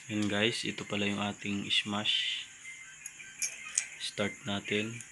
Yun guys, ito pala yung ating smash. Start natin.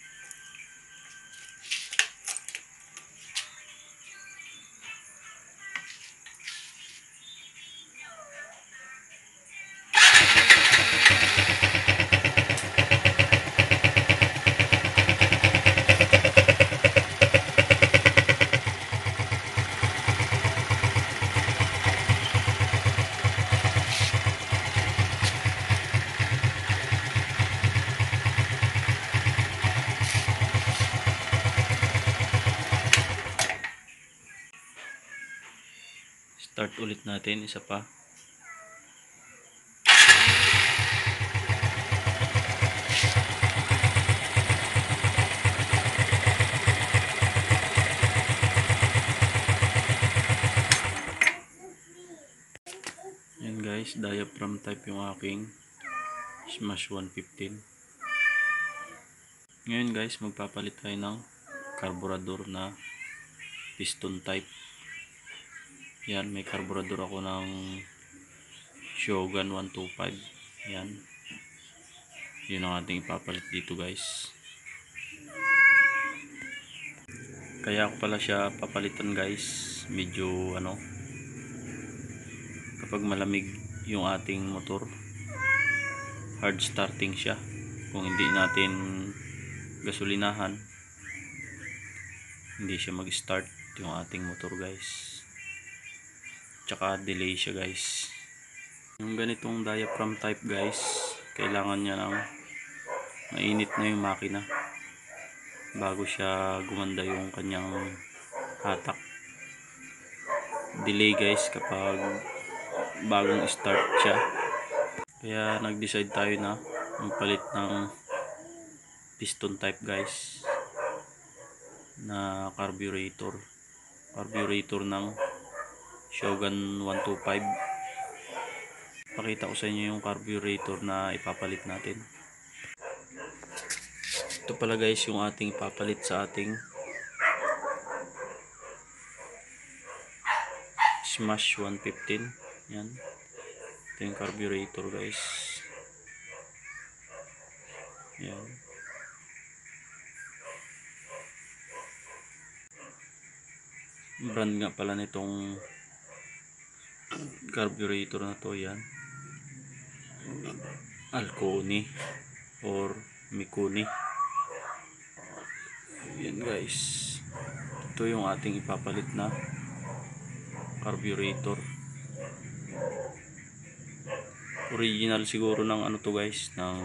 Start ulit natin, isa pa. Yan guys, diaphragm type yung aking smash 115. Ngayon guys, magpapalit tayo ng carburetor na piston type. Yan, may carburetor ako ng Shogun 125. Yan. Yun ang ating ipapalit dito guys. Kaya ako pala siya papalitan guys. Medyo kapag malamig yung ating motor, hard starting siya. Kung hindi natin gasolinahan, hindi siya mag-start yung ating motor guys. Tsaka delay siya guys. Yung ganitong diaphragm type guys, kailangan niya ng mainit na yung makina bago siya gumanda yung kanyang hatak. Delay guys kapag bagong start siya. Kaya nag-decide tayo na magpalit ng piston type guys na carburetor ng Shogun 125. Pakita ko sa inyo yung carburetor na ipapalit natin. Ito pala guys yung ating ipapalit sa ating smash 115. Yan, ito yung carburetor guys. Yan, brand nga pala nitong carburetor na to, yan, Alconi or Mikuni. Yan guys, ito yung ating ipapalit na carburetor. Original siguro ng to guys, ng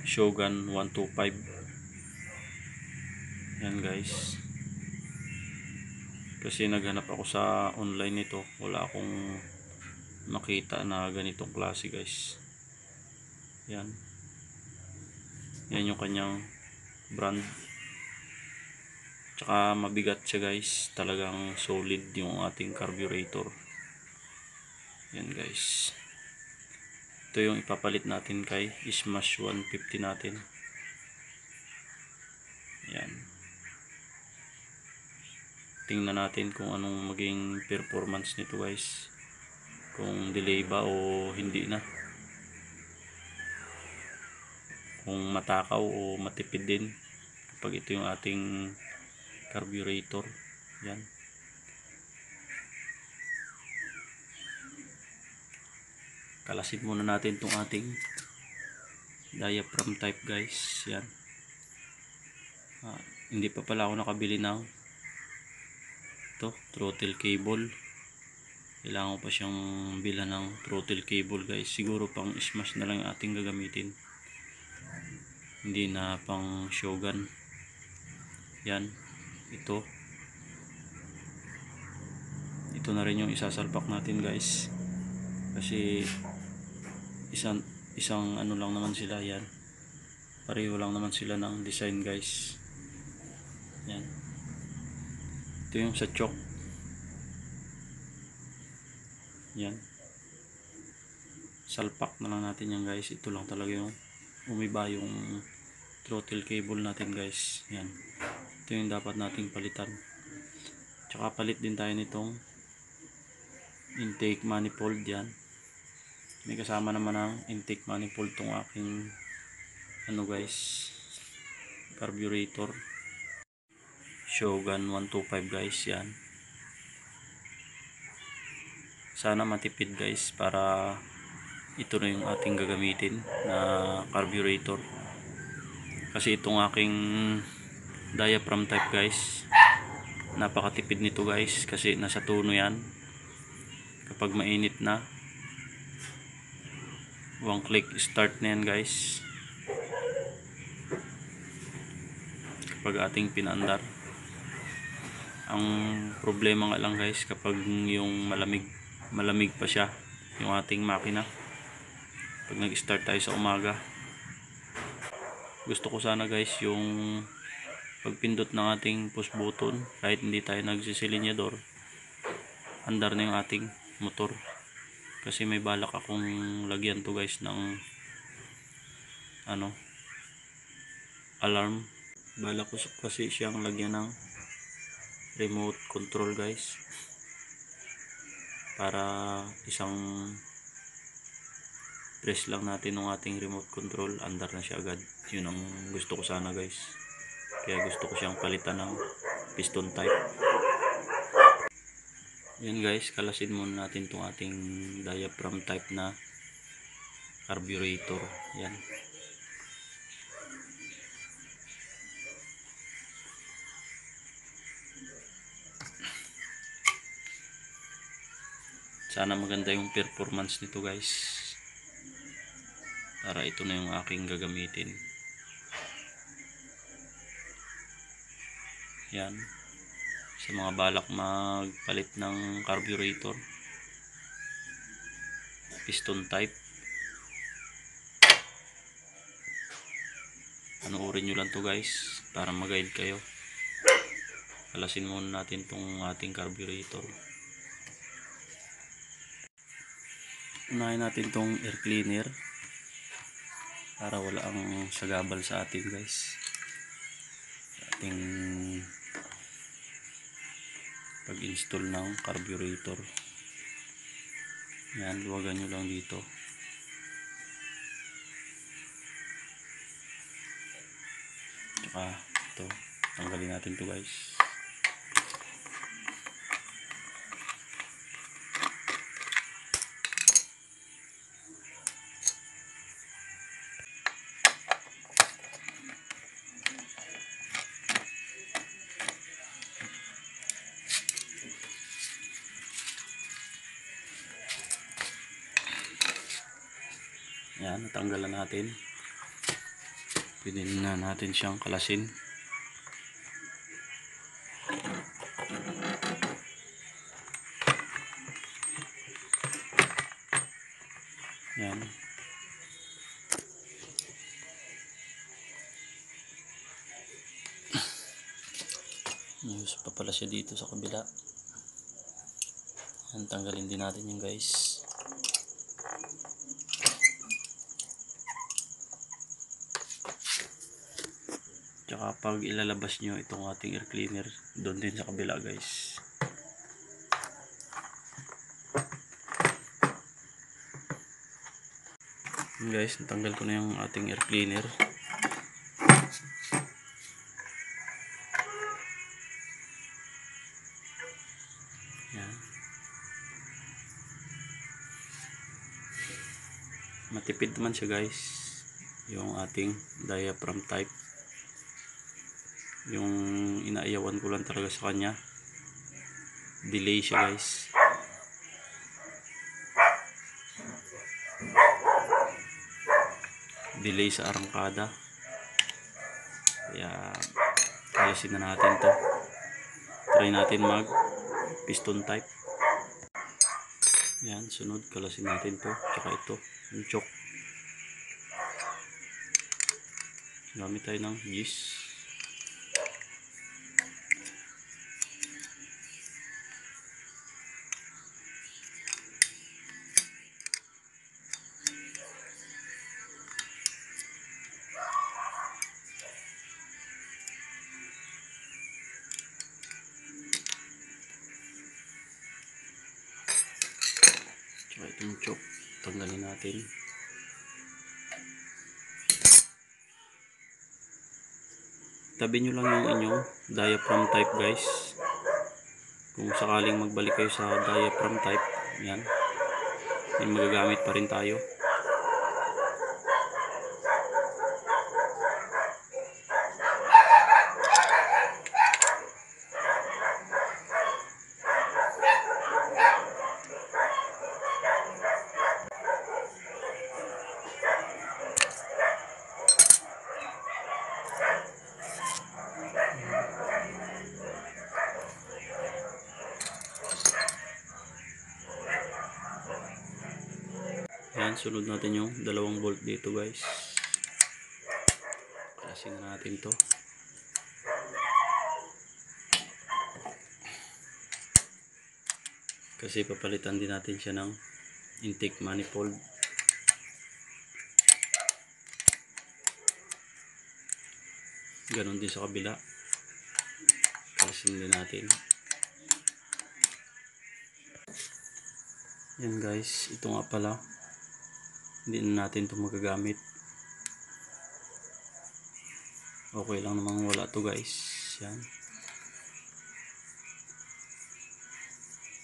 Shogun 125. Yan guys, kasi naghanap ako sa online nito, wala akong makita na ganitong klase guys. Yan, yan yung kanyang brand. Tsaka mabigat siya guys, talagang solid yung ating carburetor. Yan guys, ito yung ipapalit natin kay smash 150 natin. Yan, tingnan natin kung anong maging performance nito guys, kung delay ba o hindi na, kung matakaw o matipid din kapag ito yung ating carburetor. Yan, kalasin muna natin itong ating diaphragm type guys. Yan, hindi pa pala ako nakabili ng throttle cable. Kailangan ko pa siyang bilhan ng throttle cable guys. Siguro pang smash na lang yung ating gagamitin, hindi na pang Shogun. Yan, ito na rin yung isasalpak natin guys, kasi isang lang naman sila. Yan, pareho lang naman sila ng design guys. Yan, ito yung sa choke. Yan, salpak na lang natin yan guys. Ito lang talaga yung umiba, yung throttle cable natin guys. Yan, ito yung dapat nating palitan. Tsaka palit din tayo nitong intake manifold. Yan, May kasama naman ang intake manifold tong aking ano guys, carburetor Shogun 125 guys. Yan, sana matipid guys, para ito na yung ating gagamitin na carburetor. Kasi itong aking diaphragm type guys, napakatipid nito guys, kasi nasa tuno yan. Kapag mainit na, one click start na yan guys, kapag ating pinaandar. Ang problema nga lang guys, kapag yung malamig pa siya yung ating makina, pag nag start tayo sa umaga. Gusto ko sana guys yung pagpindot ng ating push button, kahit hindi tayo nagsisilinyador, andar na yung ating motor. Kasi may balak akong lagyan to guys ng ano, alarm. Balak ko kasi siyang lagyan ng remote control guys, para isang press lang natin ng ating remote control, andar na siya agad. Yun ang gusto ko sana guys, kaya gusto ko siyang palitan ng piston type. Yan guys, kalasin muna natin itong ating diaphragm type na carburetor. Yan, sana maganda yung performance nito guys, para ito na yung aking gagamitin. Yan, sa mga balak magpalit ng carburetor piston type, panoorin nyo lang to guys para mag-guide kayo. Kalasin muna natin tong ating carburetor. Unahin natin tong air cleaner para wala ang sagabal sa atin guys, sa ating pag-install ng carburetor. Yan, luwagan nyo lang dito. Tsaka ito, tanggalin natin to guys. Yan, natanggalan natin. Pwede na natin siyang kalasin. Yan. Use pa pala siya dito sa kabila. Yan, tanggalin din natin yung guys. Tsaka pag ilalabas nyo itong ating air cleaner, doon din sa kabila guys. Yan guys, natanggal ko na yung ating air cleaner. Yan. Matipid naman siya guys, yung ating diaphragm type. Yung inaayawan ko lang talaga sa kanya, delay siya guys. Delay sa arangkada. Kaya alisin na natin to. Try natin mag piston type. Yan, sunod kalasin natin to. Tsaka ito, yung choke. Gamit tayo ng gis. Tsaka itong choke, tanggalin natin. Tabi nyo lang yung inyong diaphragm type guys. Kung sakaling magbalik kayo sa diaphragm type, yan, may magagamit pa rin tayo. Yan, sunod natin yung 2 bolt dito guys. Klasin na natin to. Kasi papalitan din natin siya ng intake manifold. Ganon din sa kabila. Klasin din natin. Yan guys, ito nga pala, hindi na natin ito magagamit. Okay lang namang wala to guys. Yan,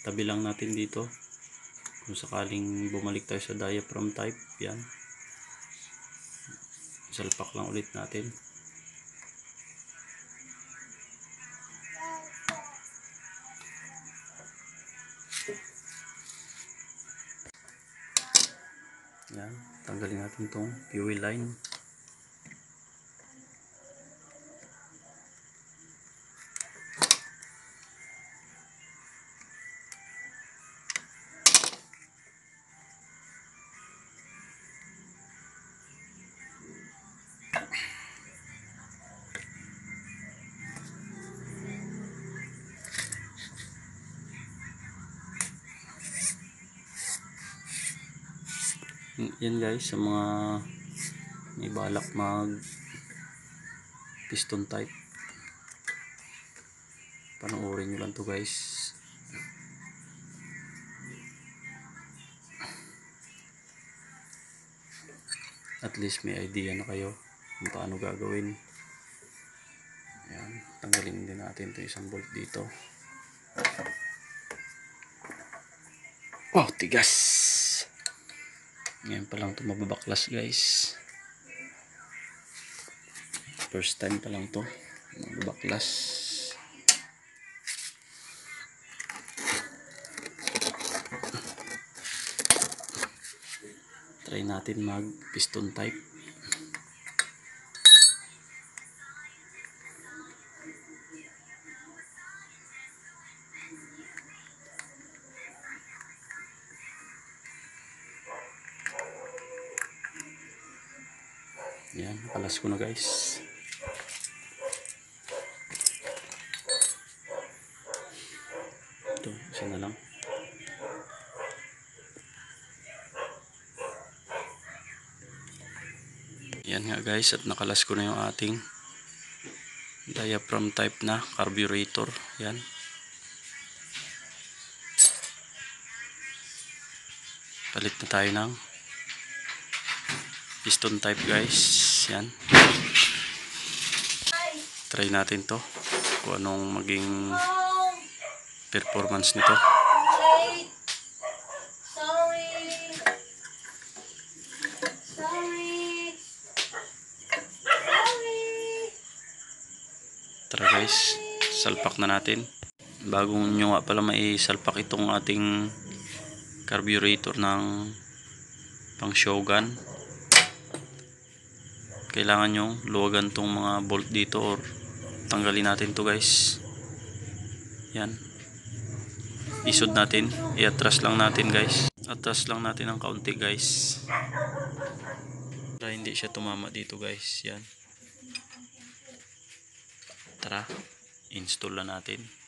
tabi lang natin dito kung sakaling bumalik tayo sa diaphragm type. Yan, salpak lang ulit natin. Yan, tanggalin natin tong fuel line. Yan guys, sa mga may balak mag piston type, panoorin nyo lang to guys. At least may idea na kayo kung paano gagawin. Ayan, tanggalin din natin ito isang bolt dito. Oh, tigas. Ngayon pa lang ito mababaklas guys. First time pa lang ito mababaklas. Try natin mag piston type. Yan, nakalas ko na guys. Ito, isa na lang. Yan nga guys, at nakalas ko na yung ating diaphragm type na carburetor. Yan. Palit na tayo ng piston type guys. Yan. Try natin to kung anong maging performance nito. Tara guys, salpak na natin. Bago nyo nga pala maisalpak itong ating carburetor ng pang Shogun, kailangan nyo luwagan tong mga bolt dito or tanggalin natin to guys. Yan, isod natin, i-atras lang natin guys. Atras lang natin ng kaunti guys para hindi siya tumama dito guys. Yan, tara, install na natin.